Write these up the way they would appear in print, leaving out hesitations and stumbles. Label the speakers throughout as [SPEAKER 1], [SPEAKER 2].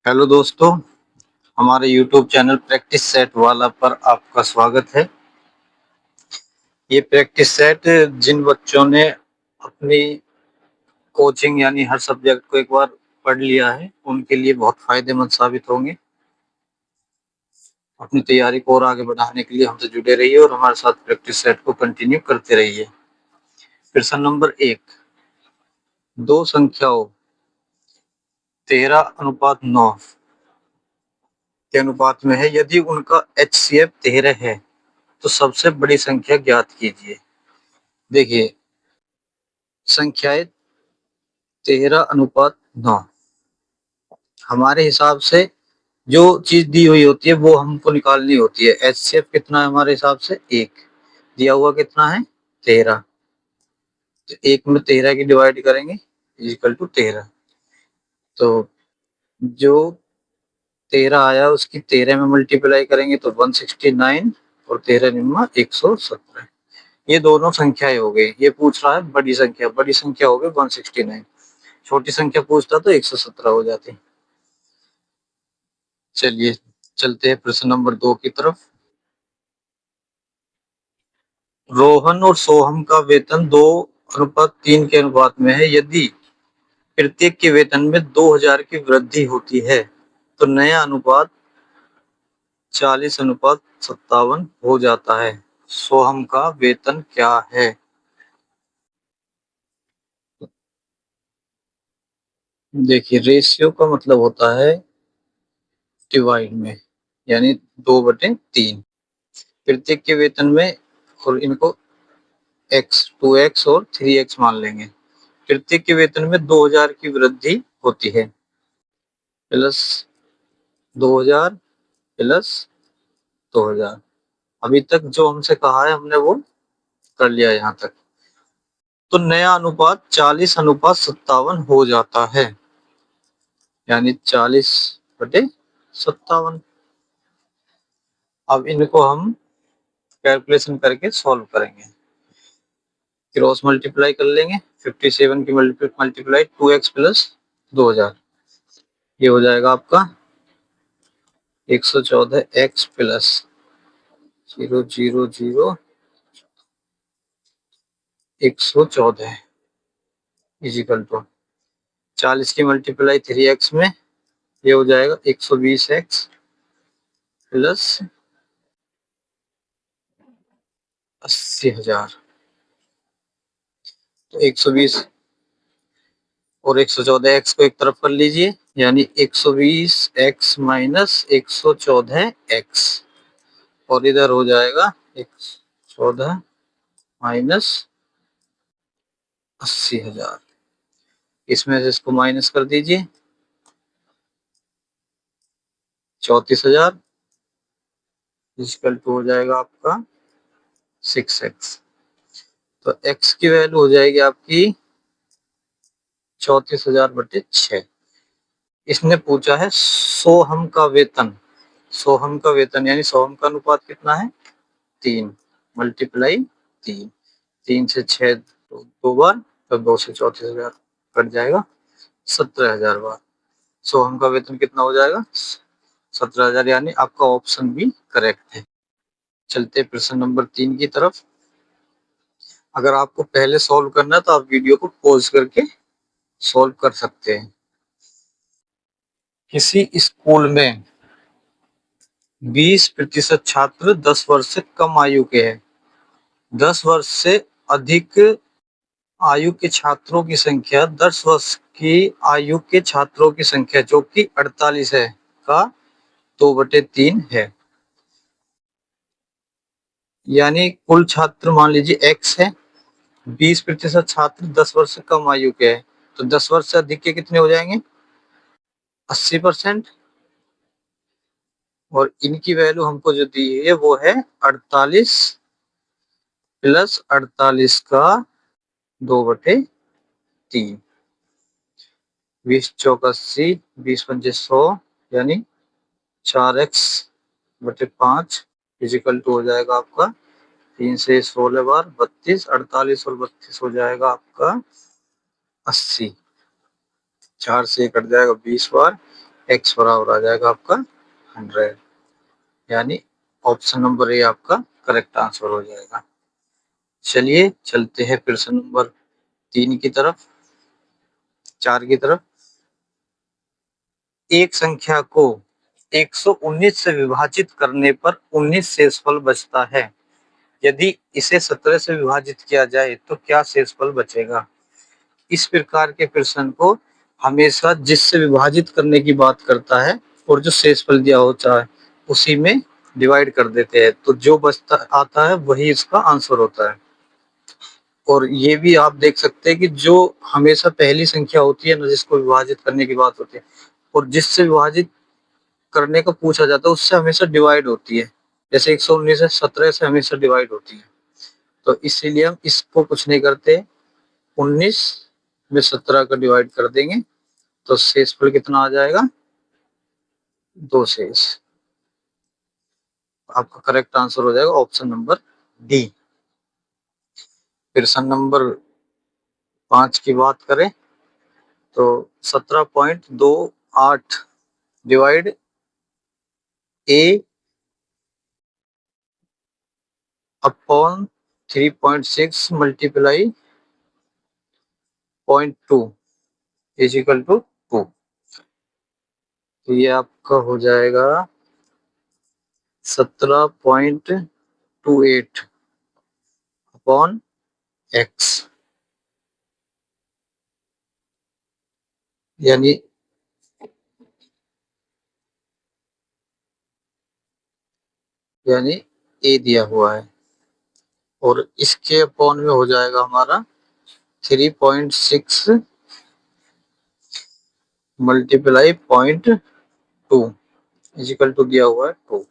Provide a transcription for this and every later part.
[SPEAKER 1] Hello दोस्तों, हमारे YouTube channel practice set वाला पर आपका स्वागत है। ये प्रैक्टिस सेट जिन बच्चों ने अपनी कोचिंग यानी हर सब्जेक्ट को एक बार पढ़ लिया है उनके लिए बहुत फायदेमंद साबित होंगे। अपनी तैयारी को और आगे बढ़ाने के लिए हमसे जुड़े रहिए और हमारे साथ प्रैक्टिस सेट को कंटिन्यू करते रहिए। प्रश्न नंबर 1, दो संख्याओं 13:9 के अनुपात में है, यदि उनका HCF 13 है तो सबसे बड़ी संख्या ज्ञात कीजिए। देखिए, संख्याएं 13:9 हमारे हिसाब से जो चीज दी हुई होती है वो हमको निकालनी होती है। HCF कितना है हमारे हिसाब से 1, दिया हुआ कितना है 13, तो 1 में 13 की डिवाइड करेंगे इक्वल टू 13। तो जो 13 आया उसकी 13 में मल्टीप्लाई करेंगे तो 169 और 13 निम्मा 117। ये दोनों संख्याएं हो गई। ये पूछ रहा है बड़ी संख्या हो गई 169, छोटी संख्या पूछता तो 117 हो जाती। चलिए चलते हैं प्रश्न नंबर 2 की तरफ। रोहन और सोहम का वेतन 2:3 के अनुपात में है, यदि प्रत्येक के वेतन में 2000 की वृद्धि होती है तो नया अनुपात 40:57 हो जाता है। सोहम का वेतन क्या है? देखिए, रेशियो का मतलब होता है डिवाइड में, यानी 2/3। प्रत्येक के वेतन में, और इनको x 2x और 3x मान लेंगे। प्रत्येक के वेतन में 2000 की वृद्धि होती है, प्लस 2000 प्लस 2000। अभी तक जो हमसे कहा है हमने वो कर लिया यहाँ तक। तो नया अनुपात 40:57 हो जाता है, यानी 40/57। अब इनको हम कैलकुलेशन करके सॉल्व करेंगे। क्रॉस मल्टीप्लाई कर लेंगे। 57 की मल्टीप्लाई 2x प्लस 2000, ये हो जाएगा आपका 114x प्लस 000 114 इजिकल टू 40 की मल्टीप्लाई 3x में, ये हो जाएगा 120x प्लस 80,000। तो 120 और 114x को एक तरफ कर लीजिए, यानी 120x माइनस 114x, और इधर हो जाएगा 114 माइनस 80,000। इसमें से इसको माइनस कर दीजिए, 34,000 इक्वल टू हो जाएगा आपका 6x। तो x की वैल्यू हो जाएगी आपकी 34,000/6। इसने पूछा है सोहम का वेतन। सोहम का वेतन यानी सोहम का अनुपात कितना है 3 मल्टीप्लाई 3, 3 से 6 दो बार, तो 2 से 34,000 कट जाएगा 17,000 बार। सोहम का वेतन कितना हो जाएगा 17,000, यानी आपका ऑप्शन भी करेक्ट है। चलते प्रश्न नंबर 3 की तरफ। अगर आपको पहले सॉल्व करना है तो आप वीडियो को पॉज करके सॉल्व कर सकते हैं। किसी स्कूल में 20% छात्र 10 वर्ष से कम आयु के हैं। 10 वर्ष से अधिक आयु के छात्रों की संख्या 10 वर्ष की आयु के छात्रों की संख्या जो कि 48 है का 2/3 है। यानी कुल छात्र मान लीजिए x है, 20% छात्र 10 वर्ष से कम आयु के हैं, तो 10 वर्ष से अधिक के कितने हो जाएंगे 80%, और इनकी वैल्यू हमको जो दी है वो है 48 प्लस 48 का 2/3। 20 चौक 80, 20 पंजे 100, यानी 4x/5 इजिकल टू हो जाएगा आपका 3 से 16 बार 32, 48 और 32 हो जाएगा आपका 80। 4 से कट जाएगा 20 बार, x बराबर आ जाएगा आपका 100, यानी ऑप्शन नंबर ए आपका करेक्ट आंसर हो जाएगा। चलिए चलते हैं प्रश्न नंबर 3 की तरफ, 4 की तरफ। एक संख्या को 119 से विभाजित करने पर 19 शेषफल बचता है। यदि इसे 17 से विभाजित किया जाए तो क्या शेषफल बचेगा? इस प्रकार के प्रश्न को हमेशा जिससे विभाजित करने की बात करता है और जो शेषफल दिया होता है उसी में डिवाइड कर देते हैं, तो जो बचता आता है वही इसका आंसर होता है। और ये भी आप देख सकते हैं कि जो हमेशा पहली संख्या होती है ना, जिसको विभाजित करने की बात होती है, और जिससे विभाजित करने का पूछा जाता है उससे हमेशा डिवाइड होती है। जैसे 119 है, 17 से हमेशा डिवाइड होती है, तो इसीलिए हम इसको कुछ नहीं करते, 19 में 17 का डिवाइड कर देंगे तो शेषफल कितना आ जाएगा? 2 शेष। आपका करेक्ट आंसर हो जाएगा ऑप्शन नंबर डी। प्रश्न नंबर 5 की बात करें तो 17.28 divide a upon 3.6 multiply 0.2 is equal to 2। तो ये आपका हो जाएगा 17.28 अपॉन एक्स, यानी ए दिया हुआ है, और इसके अपॉन में हो जाएगा हमारा 3.6 मल्टीप्लाई 0.2 इजिकल टू दिया हुआ है 2।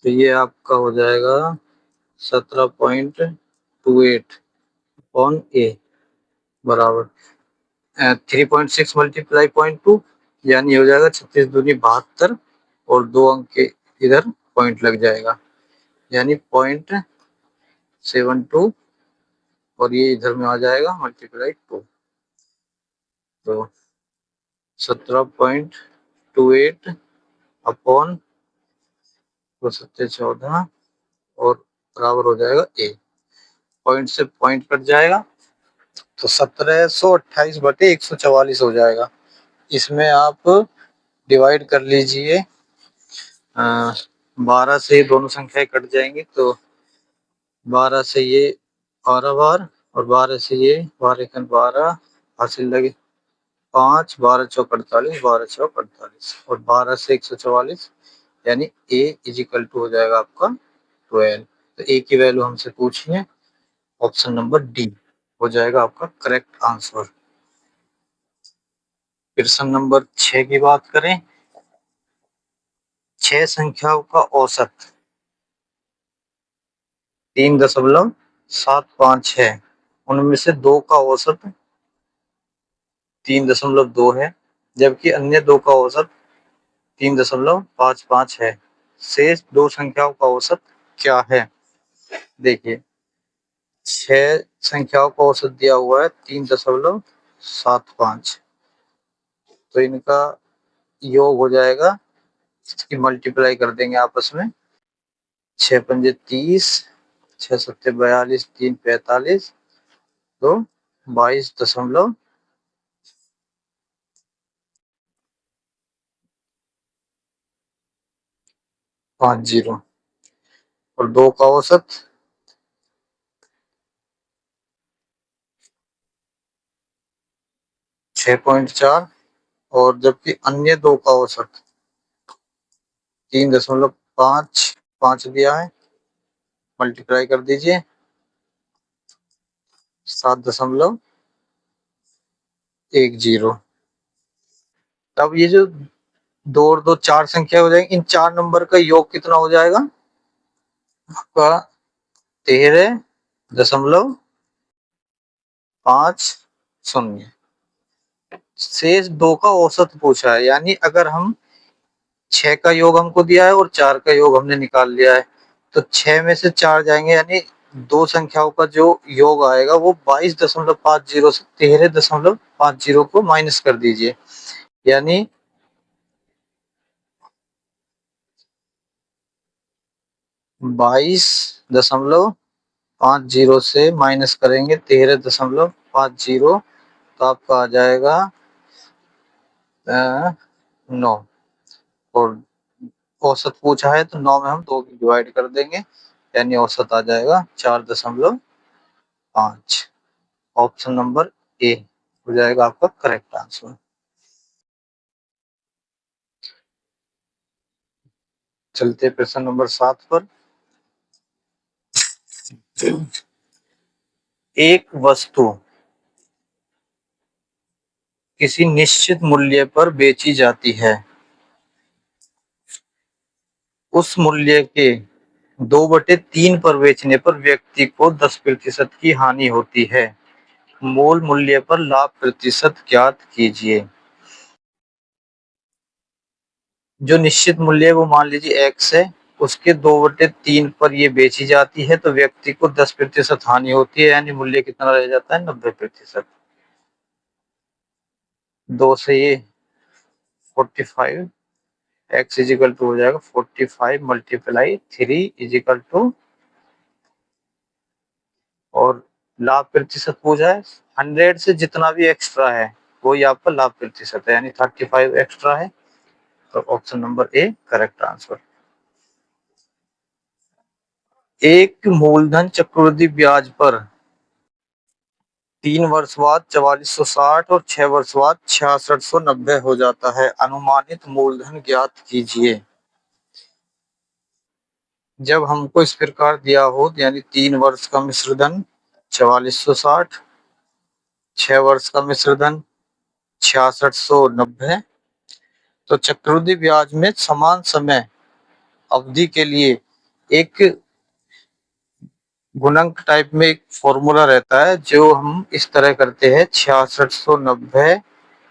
[SPEAKER 1] तो ये आपका हो जाएगा 17.28 अपॉन ए बराबर 3.6 मल्टीप्लाई 0.2, यानी हो जाएगा 36 दूनी 72, और 2 अंक के इधर पॉइंट लग जाएगा, यानी 0.72, और ये इधर में आ जाएगा मल्टीप्लाई 2। तो 17.28 अपॉन 14 और बराबर हो जाएगा ए, पॉइंट से पॉइंट कट जाएगा तो 1728/144 हो जाएगा। इसमें आप डिवाइड कर लीजिए, 12 से दोनों संख्याएं कट जाएंगी, तो 12 से ये 12 बार, और 12 से ये 12 12 हासिल लगे 5, 12 चौक 48, 12 चौक 48, और 12 से 144, यानी ए इजिकल टू हो जाएगा आपका 12। तो ए की वैल्यू हमसे पूछी है, ऑप्शन नंबर डी हो जाएगा आपका करेक्ट आंसर। प्रश्न नंबर 6 की बात करें, 6 संख्याओं का औसत 3.75 है, उनमें से 2 का औसत 3.2 है, जबकि अन्य 2 का औसत 3.55 है। शेष 2 संख्याओं का औसत क्या है? देखिए 6 संख्याओं का औसत दिया हुआ है 3.75, तो इनका योग हो जाएगा, इसकी मल्टीप्लाई कर देंगे आपस में, 6 पंजे 30, 6 सत्ते 42, 3 45, तो 22.50, और 2 का औसत 6.4, और जबकि अन्य 2 का औसत 3.55 दिया है, मल्टीप्लाई कर दीजिए 7.10। तब ये जो 2 और 2 4 संख्या हो जाएंगी, इन 4 नंबर का योग कितना हो जाएगा आपका? 13.50। शेष 2 का औसत पूछा है, यानी अगर हम 6 का योग हमको दिया है और 4 का योग हमने निकाल लिया है, तो 6 में से 4 जाएंगे, यानी 2 संख्याओं का जो योग आएगा वो 22.50 से 13.50 को माइनस कर दीजिए, यानी 22.50 से माइनस करेंगे 13.50 तो आपका आ जाएगा 9। और औसत पूछा है तो 9 में हम 2 डिवाइड कर देंगे, यानी औसत आ जाएगा 4.5। ऑप्शन नंबर ए हो जाएगा आपका करेक्ट आंसर। चलते प्रश्न नंबर 7 पर। एक वस्तु किसी निश्चित मूल्य पर बेची जाती है, उस मूल्य के 2/3 पर बेचने पर व्यक्ति को 10% की हानि होती है। मूल मूल्य पर लाभ प्रतिशत ज्ञात कीजिए। जो निश्चित मूल्य है वो मान लीजिए x है, उसके 2/3 पर ये बेची जाती है तो व्यक्ति को 10% हानि होती है, यानी मूल्य कितना रह जाता है 90%। 2 से ये 45, x इजिकल टू हो जाएगा 45 मल्टीप्लाई 3 इजिकल टू, और लाभ प्रतिशत पूछा है 100 से जितना भी एक्स्ट्रा है वही आपका लाभ प्रतिशत है, यानी 35 एक्स्ट्रा है, तो option number A correct answer. एक मूलधन चक्रवृद्धि ब्याज पर 3 वर्ष बाद 4460 और 6 वर्ष बाद 6690 हो जाता है। अनुमानित मूलधन ज्ञात कीजिए। जब हमको इस प्रकार दिया हो, यानी 3 वर्ष का मिश्र धन 4460, 6 वर्ष का मिश्र धन 6690, तो चक्रवृद्धि ब्याज में समान समय अवधि के लिए एक गुणक टाइप में एक फॉर्मूला रहता है जो हम इस तरह करते हैं 6690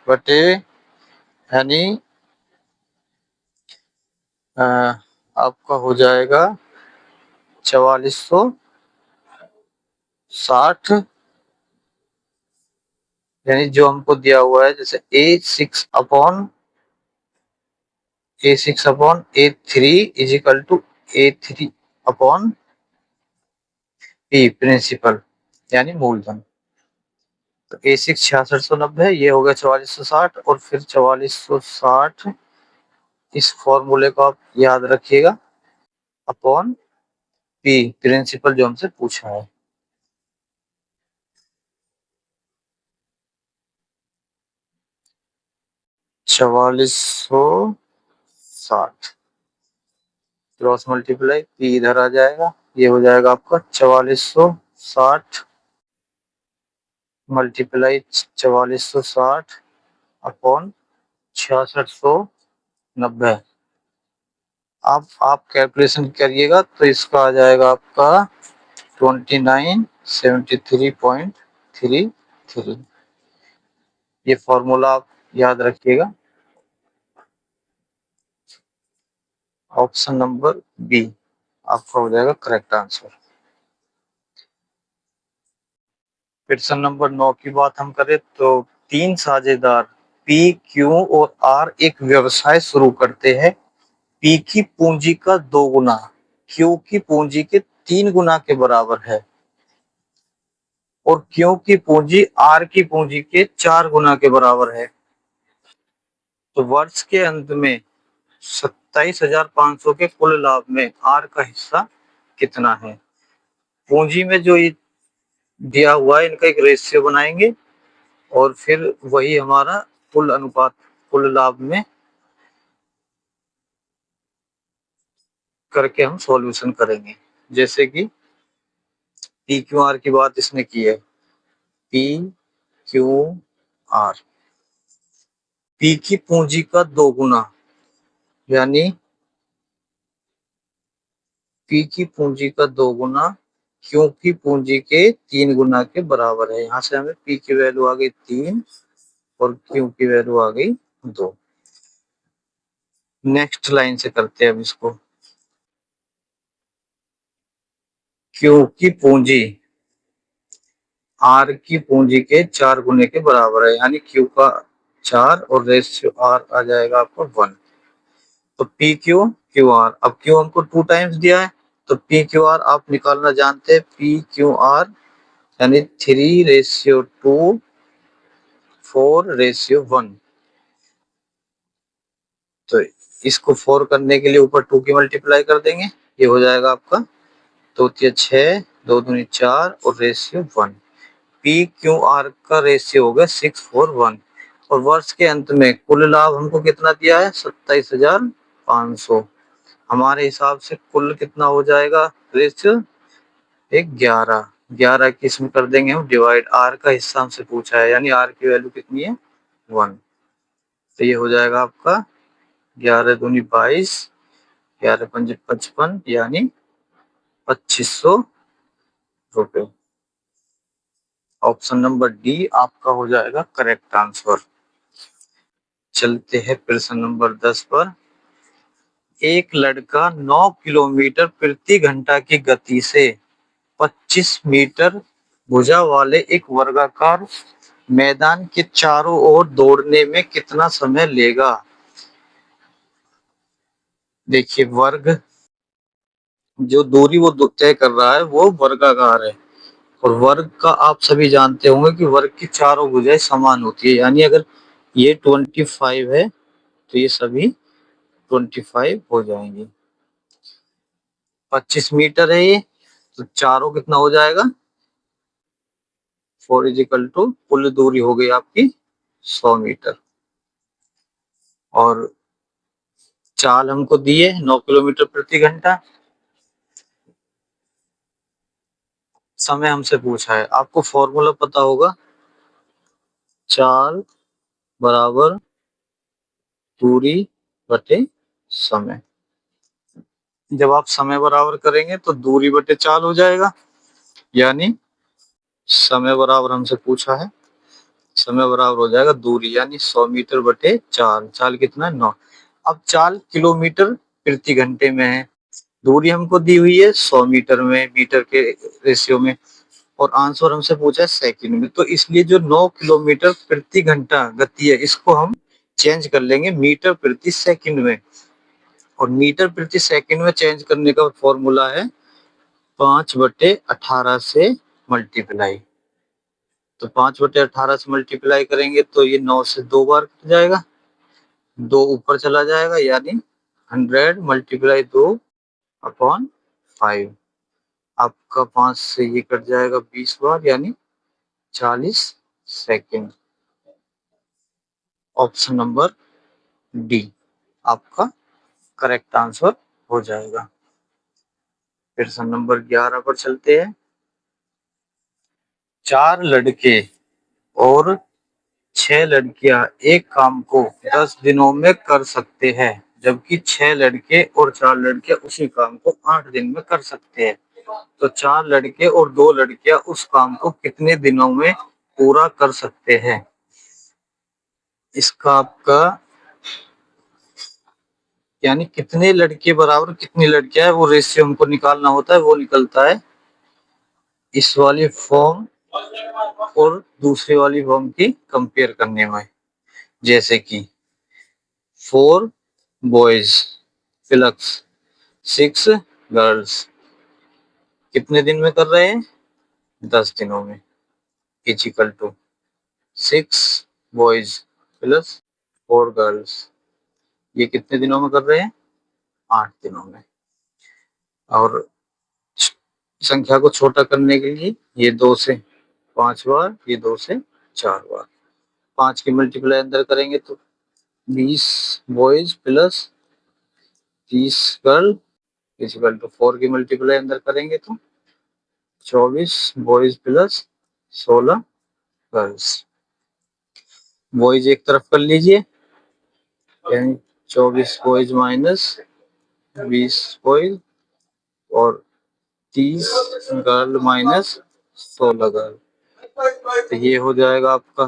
[SPEAKER 1] बटे, यानी आपका हो जाएगा 4460, यानी जो हमको दिया हुआ है जैसे A6/A3 is equal to A3/P principal, यानी मूलधन। तो A6 6690, ये हो गया 4460, और फिर 4460 इस फॉर्मूले को आप याद रखिएगा, अपॉन P प्रिंसिपल जो हमसे पूछा है। चवालीस सौ साठ क्रॉस मल्टीप्लाई P इधर आ जाएगा, ये हो जाएगा आपका 4460 मल्टीप्लाई 4460 अपॉन 6690। आप कैलकुलेशन करिएगा तो इसका आ जाएगा आपका 2973.33। ये फॉर्मूला आप याद रखिएगा, ऑप्शन नंबर बी आपका हो जाएगा करेक्ट आंसर। प्रश्न नंबर 9 की बात हम करें तो 3 साझेदार पी, क्यू और आर एक व्यवसाय शुरू करते हैं। पी की पूंजी का 2 गुना क्यू की पूंजी के 3 गुना के बराबर है, और क्यू की पूंजी आर की पूंजी के 4 गुना के बराबर है। तो वर्ष के अंत में 27,500 के कुल लाभ में आर का हिस्सा कितना है। पूंजी में जो ये दिया हुआ है इनका एक रेशियो बनाएंगे, और फिर वही हमारा कुल अनुपात कुल लाभ में करके हम सॉल्यूशन करेंगे। जैसे कि पी क्यू आर की बात इसने की है, पी क्यू आर, पी की पूंजी का 2 गुना, यानी पी की पूंजी का 2 गुना क्यू की पूंजी के 3 गुना के बराबर है। यहाँ से हमें पी की वैल्यू आ गई 3 और क्यू की वैल्यू आ गई 2। नेक्स्ट लाइन से करते हैं अब इसको। क्यू की पूंजी आर की पूंजी के 4 गुने के बराबर है, यानी क्यू का 4 और रेशियो आर आ जाएगा आपको 1। तो पी क्यू क्यू आर, अब क्यू हमको 2 टाइम्स दिया है तो पी क्यू आर आप निकालना जानते हैं, पी क्यू आर यानी 3:2 4:1। तो इसको 4 करने के लिए ऊपर 2 की मल्टीप्लाई कर देंगे, ये हो जाएगा आपका 2×6 2×4 और रेशियो 1। पी क्यू आर का रेशियो हो गया 6:1 और वर्ष के अंत में कुल लाभ हमको कितना दिया है 27,500। हमारे हिसाब से कुल कितना हो जाएगा रेशियो 11। 11 की इसमें कर देंगे हम डिवाइड, आर का हिस्सा हमसे पूछा है यानी आर की वैल्यू कितनी है 1। तो ये हो जाएगा आपका 11×2=22, 11×5=55 यानी 2500 रुपए। ऑप्शन नंबर डी आपका हो जाएगा करेक्ट आंसर। चलते हैं प्रश्न नंबर 10 पर। एक लड़का 9 किलोमीटर प्रति घंटा की गति से 25 मीटर भुजा वाले एक वर्गाकार मैदान के चारों ओर दौड़ने में कितना समय लेगा। देखिए वर्ग, जो दूरी वो तय कर रहा है वो वर्गाकार है और वर्ग का आप सभी जानते होंगे कि वर्ग की चारों भुजाएं समान होती है, यानी अगर ये 25 है तो ये सभी 25 हो जाएंगे। 25 मीटर है ये, तो चारों कितना हो जाएगा 4 कुल दूरी हो गई आपकी 100 मीटर। और चाल हमको दिए 9 किलोमीटर प्रति घंटा, समय हमसे पूछा है। आपको फॉर्मूला पता होगा, चाल बराबर दूरी बटे समय। जब आप समय बराबर करेंगे तो दूरी बटे चाल हो जाएगा, यानी समय बराबर हमसे पूछा है, समय बराबर हो जाएगा दूरी यानी 100 मीटर बटे चाल। चाल कितना है 9। अब चाल किलोमीटर प्रति घंटे में है, दूरी हमको दी हुई है 100 मीटर में, मीटर के रेशियो में, और आंसर हमसे पूछा है सेकंड में। तो इसलिए जो 9 किलोमीटर प्रति घंटा गति है इसको हम चेंज कर लेंगे मीटर प्रति सेकंड में, और मीटर प्रति सेकंड में चेंज करने का फॉर्मूला है 5/18 से मल्टीप्लाई। तो 5/18 से मल्टीप्लाई करेंगे तो ये 9 से 2 बार कट जाएगा, 2 ऊपर चला जाएगा यानी 100 × 2/5। आपका 5 से ये कट जाएगा 20 बार यानी 40 सेकंड। ऑप्शन नंबर डी आपका करेक्ट आंसर हो जाएगा। प्रश्न नंबर 11 पर चलते हैं। 4 लड़के और 6 लड़कियां एक काम को 10 दिनों में कर सकते हैं, जबकि 6 लड़के और 4 लड़कियां उसी काम को 8 दिन में कर सकते हैं। तो 4 लड़के और 2 लड़कियां उस काम को कितने दिनों में पूरा कर सकते हैं। इसका आपका यानी कितने लड़के बराबर कितनी लड़कियां है वो रेशियो हमको निकालना होता है, वो निकलता है इस वाली फॉर्म और दूसरी वाली फॉर्म की कंपेयर करने में। जैसे कि 4 बॉयज प्लस 6 गर्ल्स कितने दिन में कर रहे हैं 10 दिनों में, equal to 6 boys plus 4 girls ये कितने दिनों में कर रहे हैं 8 दिनों में। और संख्या को छोटा करने के लिए ये 2 से 5 बार, ये 2 से 4 बार, 5 की मल्टीप्लाई अंदर करेंगे तो 20 boys plus 30 girl equal to 4 की मल्टीप्लाई अंदर करेंगे तो 24 बॉयज प्लस 16 गर्ल्स। बॉयज एक तरफ कर लीजिए यानी 24 बॉयज माइनस 20 बॉयज और 30 गर्ल माइनस 16 गर्ल, तो ये हो जाएगा आपका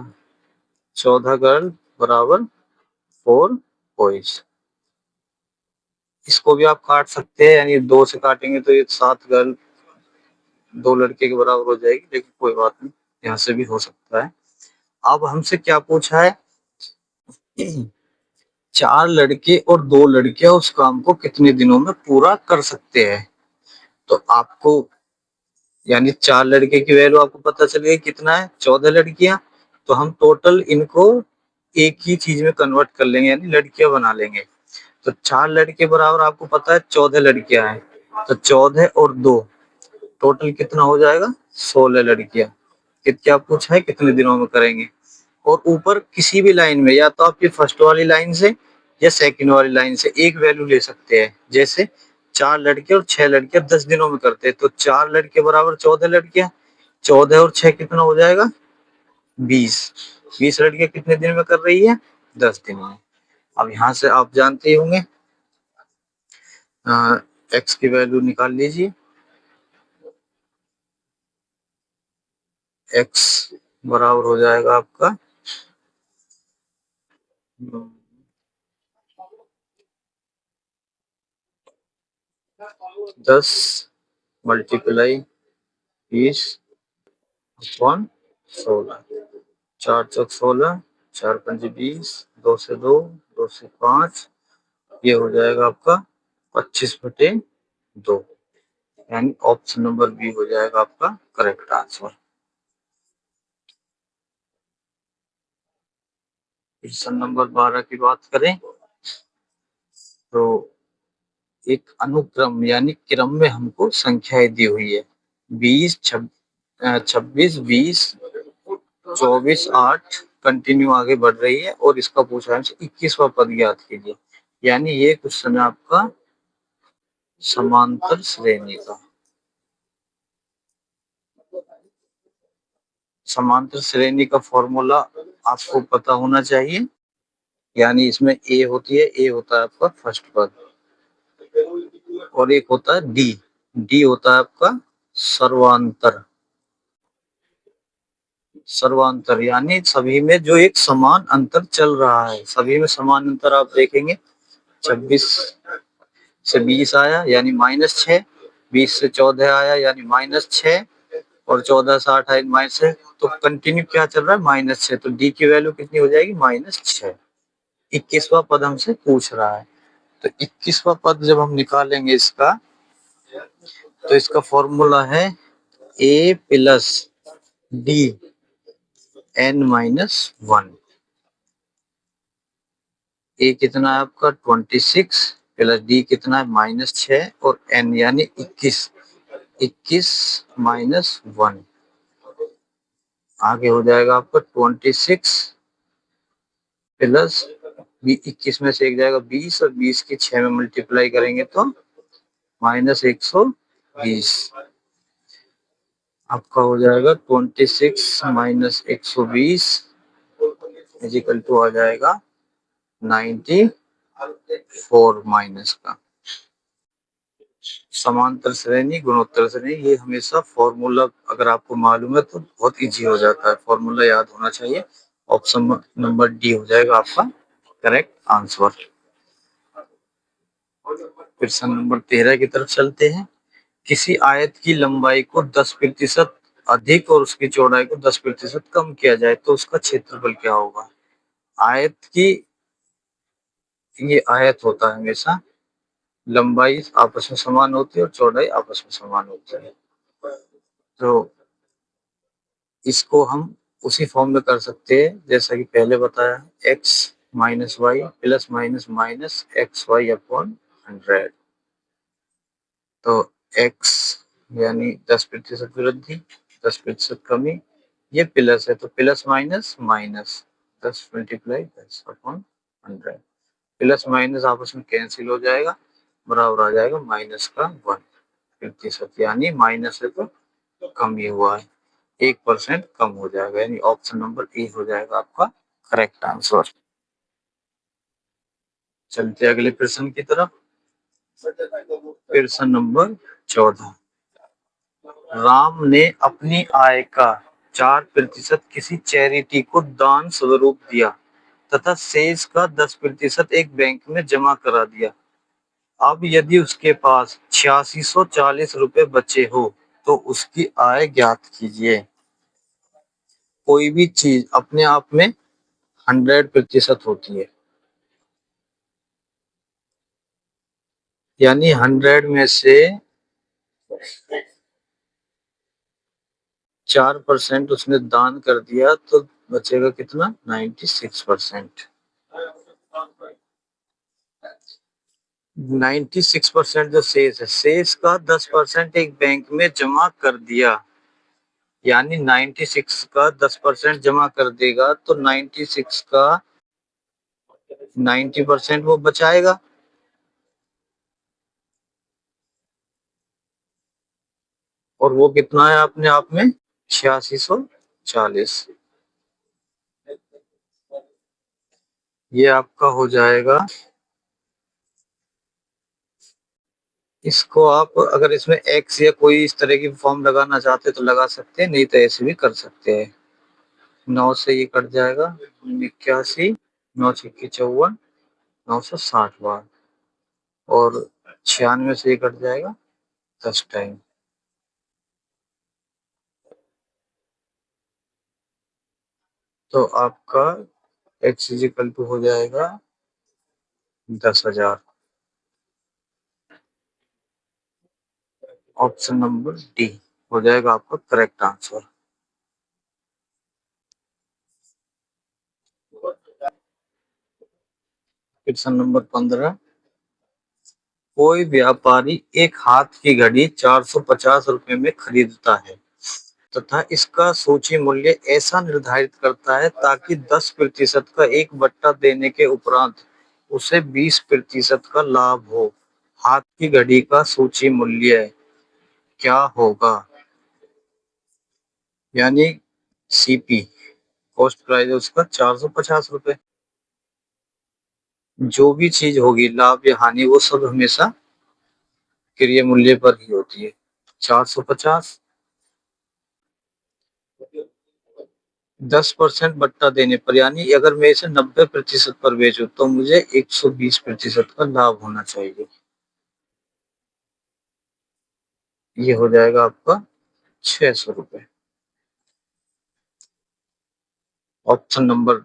[SPEAKER 1] 14 गर्ल बराबर 4 बॉयज। इसको भी आप काट सकते हैं, यानी 2 से काटेंगे तो ये 7 गर्ल 2 लड़के के बराबर हो जाएगी, लेकिन कोई बात नहीं यहाँ से भी हो सकता है। अब हमसे क्या पूछा है 4 लड़के और 2 लड़कियां उस काम को कितने दिनों में पूरा कर सकते हैं। तो आपको यानी 4 लड़के की वैल्यू आपको पता चल गई कितना है, 14 लड़कियां। तो हम टोटल इनको एक ही चीज में कन्वर्ट कर लेंगे, यानी लड़कियां बना लेंगे। तो 4 लड़के बराबर आपको पता है 14 लड़कियां हैं। तो 14 और 2 टोटल कितना हो जाएगा, 16 लड़कियां। क्या पूछा है, कितने दिनों में करेंगे। और ऊपर किसी भी लाइन में, या तो आपकी फर्स्ट वाली लाइन से या सेकंड वाली लाइन से एक वैल्यू ले सकते हैं। जैसे 4 लड़के और 6 लड़कियां 10 दिनों में करते हैं, तो 4 लड़के बराबर 14 लड़कियां। 14 और 6 कितना हो जाएगा, 20। 20 लड़कियां कितने दिन में कर रही है, 10 दिन में। अब यहाँ से आप जानते ही होंगे, एक्स की वैल्यू निकाल लीजिए। एक्स बराबर हो जाएगा आपका 10 मल्टीप्लाई 20 अपॉन 16। 4 चौक 16, 4 पंच 20, 2 से 2, 2 से 5, ये हो जाएगा आपका 25/2। यानी ऑप्शन नंबर बी हो जाएगा आपका करेक्ट आंसर। क्वेश्चन नंबर 12 की बात करें तो एक अनुक्रम यानी क्रम में हमको संख्याएं दी हुई है, 20, 26, 20, 24, 8 कंटिन्यू आगे बढ़ रही है, और इसका पूछा है 21वां पद ज्ञात कीजिए। यानी ये क्वेश्चन है आपका समांतर श्रेणी का। समांतर श्रेणी का फॉर्मूला आपको पता होना चाहिए। यानी इसमें ए होती है, ए होता है आपका फर्स्ट पद, और एक होता है डी। डी होता है आपका सर्वांतर। सर्वांतर यानी सभी में जो एक समान अंतर चल रहा है, सभी में समान अंतर आप देखेंगे। 26 से 20 आया यानी -6, 20 से 14 आया यानी -6, और 14 से 8 आया -6। तो कंटिन्यू क्या चल रहा है, -6। तो डी की वैल्यू कितनी हो जाएगी, -6। 21वां पद हमसे पूछ रहा है। तो 21वां पद जब हम निकालेंगे इसका, तो इसका फॉर्मूला है ए प्लस डी n-1। ए कितना है आपका 26, प्लस डी कितना है -6, और n यानी 21, 21 -1 आगे हो जाएगा आपका 26 प्लस 21 में से एक जाएगा 20, और 20 की 6 में मल्टीप्लाई करेंगे तो -120। आपका हो जाएगा 26 - 120 इजिकल टू आ जाएगा 94 माइनस का। समांतर श्रेणी, गुणोत्तर श्रेणी, ये हमेशा फॉर्मूला अगर आपको मालूम है तो बहुत इजी हो जाता है, फॉर्मूला याद होना चाहिए। ऑप्शन नंबर डी हो जाएगा आपका करेक्ट आंसर। क्वेश्चन नंबर 13 की तरफ चलते हैं। किसी आयत की लंबाई को 10% अधिक और उसकी चौड़ाई को 10% कम किया जाए तो उसका क्षेत्रफल क्या होगा। आयत की, ये आयत होता है हमेशा, लंबाई आपस में समान होती है और चौड़ाई आपस में समान होती है। तो इसको हम उसी फॉर्म में कर सकते हैं जैसा कि पहले बताया, x - y plus minus minus xy/100। तो x यानी 10% वृद्धि, 10% कमी, ये प्लस है तो plus minus minus 10 × 10/100। Plus minus आपस में कैंसिल हो जाएगा, बराबर आ जाएगा -1%। यानी माइनस है तो कम ही हुआ है, 1% कम हो जाएगा। यानी ऑप्शन नंबर ए हो जाएगा आपका करेक्ट आंसर। चलते अगले प्रश्न की तरफ। प्रश्न नंबर 14। राम ने अपनी आय का 4% किसी चैरिटी को दान स्वरूप दिया तथा शेष का 10% एक बैंक में जमा करा दिया। अब यदि उसके पास 8640 रुपए बचे हो तो उसकी आय ज्ञात कीजिए। कोई भी चीज अपने आप में 100% होती है, यानी 100 में से 4% उसने दान कर दिया तो बचेगा कितना? 96%। 96% जो शेष है, शेष का 10% एक बैंक में जमा कर दिया, यानी 96 का 10% जमा कर देगा तो 96 का 90% वो बचाएगा। और वो कितना है अपने आप में? 8640। ये आपका हो जाएगा। इसको आप अगर इसमें एक्स या कोई इस तरह की फॉर्म लगाना चाहते तो लगा सकते हैं, नहीं तो ऐसे भी कर सकते हैं। 9 से ये कट जाएगा 81, 9 छक्के 54, 960 बार, और 96 से ये कट जाएगा 10 टाइम। तो आपका एक्स इजिकल टू हो जाएगा 10,000। ऑप्शन नंबर डी हो जाएगा आपका करेक्ट आंसर। क्वेश्चन नंबर 15, कोई व्यापारी एक हाथ की घड़ी 450 रुपए में खरीदता है तथा इसका सूची मूल्य ऐसा निर्धारित करता है ताकि 10% का एक बट्टा देने के उपरांत उसे 20% का लाभ हो। हाथ की घड़ी का सूची मूल्य क्या होगा? यानी सीपी, कॉस्ट प्राइस है उसका 450 रुपए। जो भी चीज होगी, लाभ या हानि, वो सब हमेशा क्रय मूल्य पर ही होती है। 450, 10% बट्टा देने पर, यानी अगर मैं इसे 90% पर बेचूं तो मुझे 120% का लाभ होना चाहिए। ये हो जाएगा आपका 600 रुपए। ऑप्शन नंबर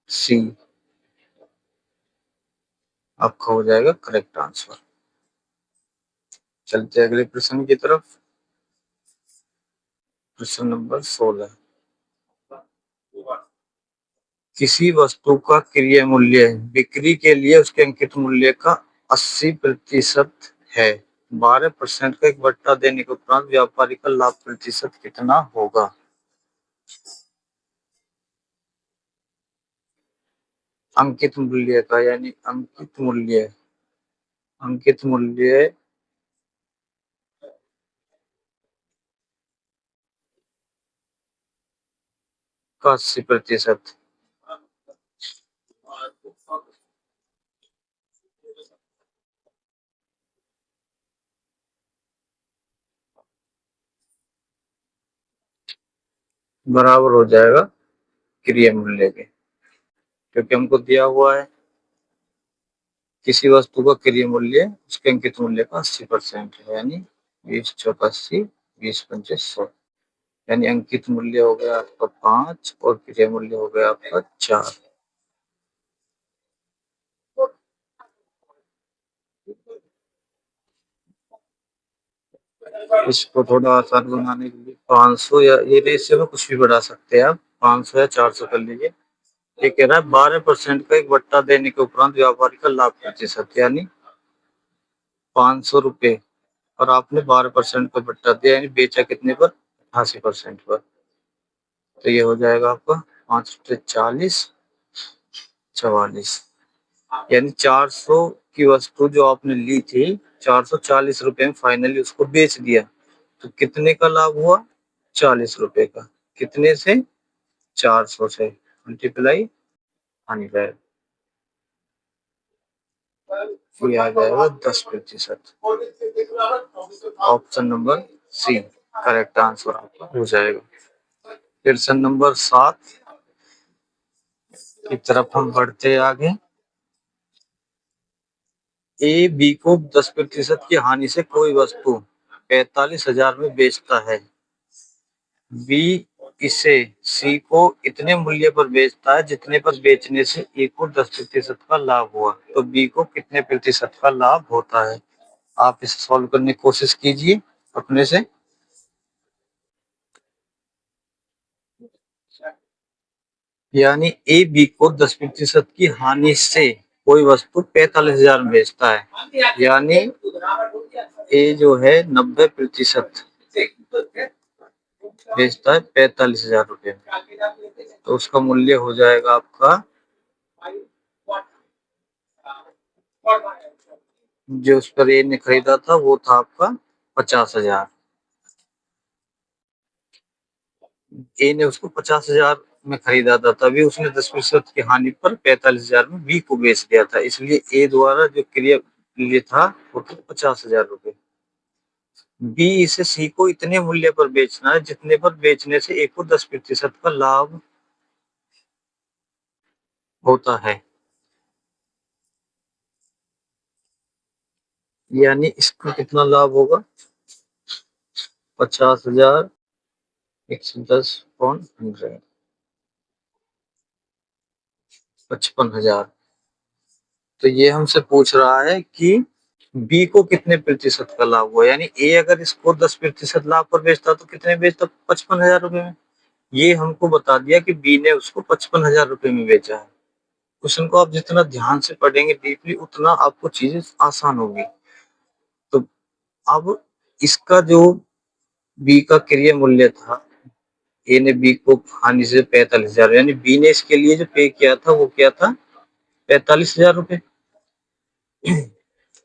[SPEAKER 1] सी आपका हो जाएगा करेक्ट आंसर। चलते अगले प्रश्न की तरफ। प्रश्न नंबर 16, किसी वस्तु का क्रय मूल्य बिक्री के लिए उसके अंकित मूल्य का 80% है। 12% का एक बट्टा देने के उपरांत व्यापारी का लाभ प्रतिशत कितना होगा? अंकित मूल्य का, यानी अंकित मूल्य का 80%। बराबर हो जाएगा क्रय मूल्य के, क्योंकि हमको दिया हुआ है किसी वस्तु का क्रय मूल्य उसके अंकित मूल्य का 80% है, यानी 20 चौक 80, 20 पंचे 100, यानी अंकित मूल्य हो गया आपका 5 और क्रय मूल्य हो गया आपका 4। इसको थोड़ा आसान बनाने के लिए 500 या ये रेशियो में कुछ भी बढ़ा सकते हैं आप, 500 या 400 कर लीजिए। ये कह रहा है 12% का एक बट्टा देने के उपरांत व्यापारी का लाभ प्रतिशत, यानी 500 रुपए और आपने 12% का बट्टा दिया, यानी बेचा कितने पर? 88% पर। तो ये हो जाएगा आपका 5 40, 44, यानी 400 की वस्तु जो आपने ली थी, 440 रुपए में फाइनली उसको बेच दिया, तो कितने का लाभ हुआ? 40 रुपए का। कितने से? 400 से मल्टीप्लाई 100, ये आ जाएगा 10%। Option number C correct answer आपका हो जाएगा। क्वेश्चन नंबर 7 की तरफ हम बढ़ते आगे। ए बी को 10% की हानि से कोई वस्तु 45,000 में बेचता है। बी इसे सी को इतने मूल्य पर बेचता है जितने पर बेचने से ए को 10% का लाभ हुआ, तो बी को कितने प्रतिशत का लाभ होता है? आप इसे सॉल्व करने की कोशिश कीजिए। अपने से, यानी ए बी को 10% की हानि से कोई वस्तु 45,000 में बेचता है, यानी ए जो है 90% बेचता है 45,000 रुपये में, तो उसका मूल्य हो जाएगा आपका, जो उस पर ए ने खरीदा था वो था आपका 50,000। ए ने उसको 50,000 में खरीदा था, तभी उसने 10% की हानि पर 45,000 में बी को बेच दिया था, इसलिए ए द्वारा जो क्रिया मूल्य था वो था 50,000 रुपये। बी इसे सी को इतने मूल्य पर बेचना है जितने पर बेचने से ए को 10% का लाभ होता है, यानी इसको कितना लाभ होगा, 50,000 110/100, 55,000। तो ये हमसे पूछ रहा है कि बी को कितने प्रतिशत का लाभ हुआ, यानी ए अगर इसको 10% लाभ पर बेचता तो कितने बेचता, 55,000 रुपए में। ये हमको बता दिया कि बी ने उसको 55,000 रुपए में बेचा है। क्वेश्चन को आप जितना ध्यान से पढ़ेंगे डीपली उतना आपको चीजें आसान होगी। तो अब इसका जो बी का क्रय मूल्य था, ए ने बी को हानि से 45,000, यानी बी ने इसके लिए जो पे किया था वो क्या था, 45,000 रुपए,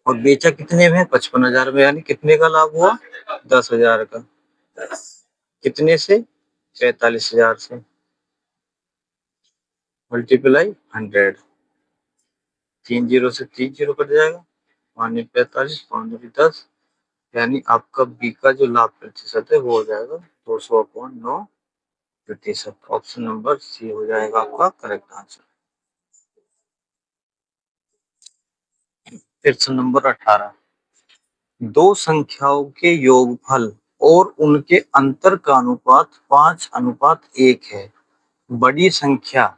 [SPEAKER 1] और बेचा कितने में, 55,000 में, यानी कितने का लाभ हुआ, 10,000 का। कितने से, 45,000 से, मल्टीप्लाई 100, 3 जीरो से 3 जीरो कट जाएगा, 5 45, 5 10, यानी आपका बी का जो लाभ प्रतिशत है वो हो जाएगा 200/9%। ऑप्शन नंबर सी हो जाएगा आपका करेक्ट आंसर। प्रश्न नंबर 18, दो संख्याओं के योगफल और उनके अंतर का अनुपात 5:1 है। बड़ी संख्या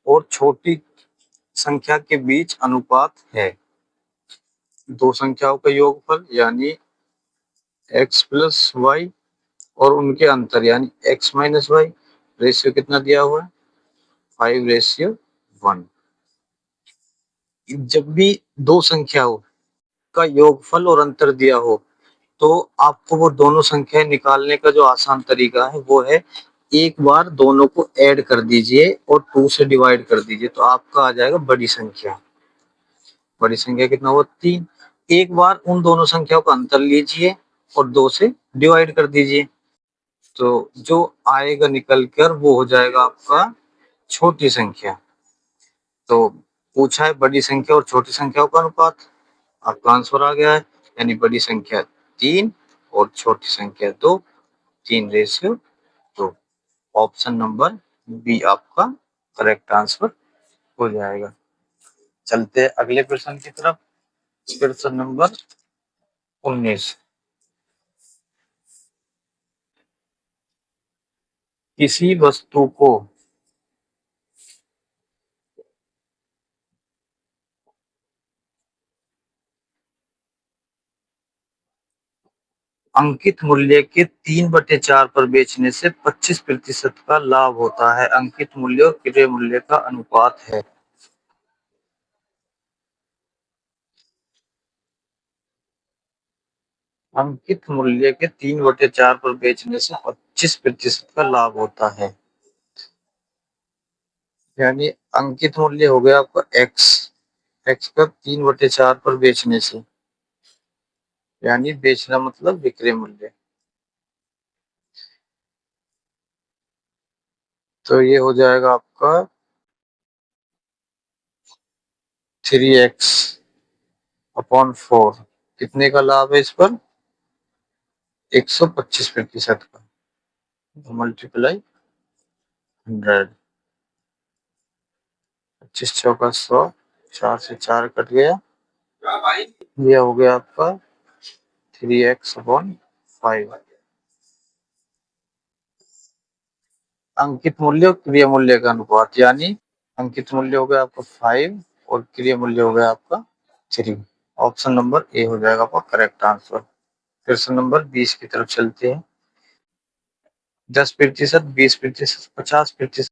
[SPEAKER 1] और छोटी संख्या के बीच अनुपात है। दो संख्याओं का योगफल यानी x प्लस वाई और उनके अंतर यानी x माइनस वाई, रेशियो कितना दिया हुआ है, 5:1। जब भी दो संख्याओं का योगफल और अंतर दिया हो तो आपको वो दोनों संख्याएं निकालने का जो आसान तरीका है वो है, एक बार दोनों को ऐड कर दीजिए और 2 से डिवाइड कर दीजिए, तो आपका आ जाएगा बड़ी संख्या। बड़ी संख्या कितना हुआ, 3। एक बार उन दोनों संख्याओं का अंतर लीजिए और 2 से डिवाइड कर दीजिए, तो जो आएगा निकल कर वो हो जाएगा आपका छोटी संख्या। तो पूछा है बड़ी संख्या और छोटी संख्याओं का अनुपात, आपका आंसर आ गया है, यानी बड़ी संख्या 3 और छोटी संख्या 2, 3:2। ऑप्शन नंबर बी आपका करेक्ट आंसर हो जाएगा। चलते हैं अगले प्रश्न की तरफ। प्रश्न नंबर 19, किसी वस्तु को अंकित मूल्य के 3/4 पर बेचने से 25% का लाभ होता है। अंकित मूल्य और क्रय मूल्य का अनुपात है। अंकित मूल्य के 3/4 पर बेचने से 25% का लाभ होता है, यानी अंकित मूल्य हो गया आपका एक्स, एक्स का 3/4 पर बेचने से, यानी बेचना मतलब विक्रय मूल्य, तो ये हो जाएगा आपका 3x/4। कितने का लाभ है इस पर, 125% का, मल्टीप्लाई 100, 25 चौका 100, 4 से 4 कट गया, ये हो गया आपका 3x/5। अंकित मूल्य और क्रय मूल्य का अनुपात, यानी अंकित मूल्य हो गया आपका 5 और क्रय मूल्य हो गया आपका 3। ऑप्शन नंबर ए हो जाएगा आपका करेक्ट आंसर। प्रश्न नंबर 20 की तरफ चलते हैं। 10%, 20%, 50%।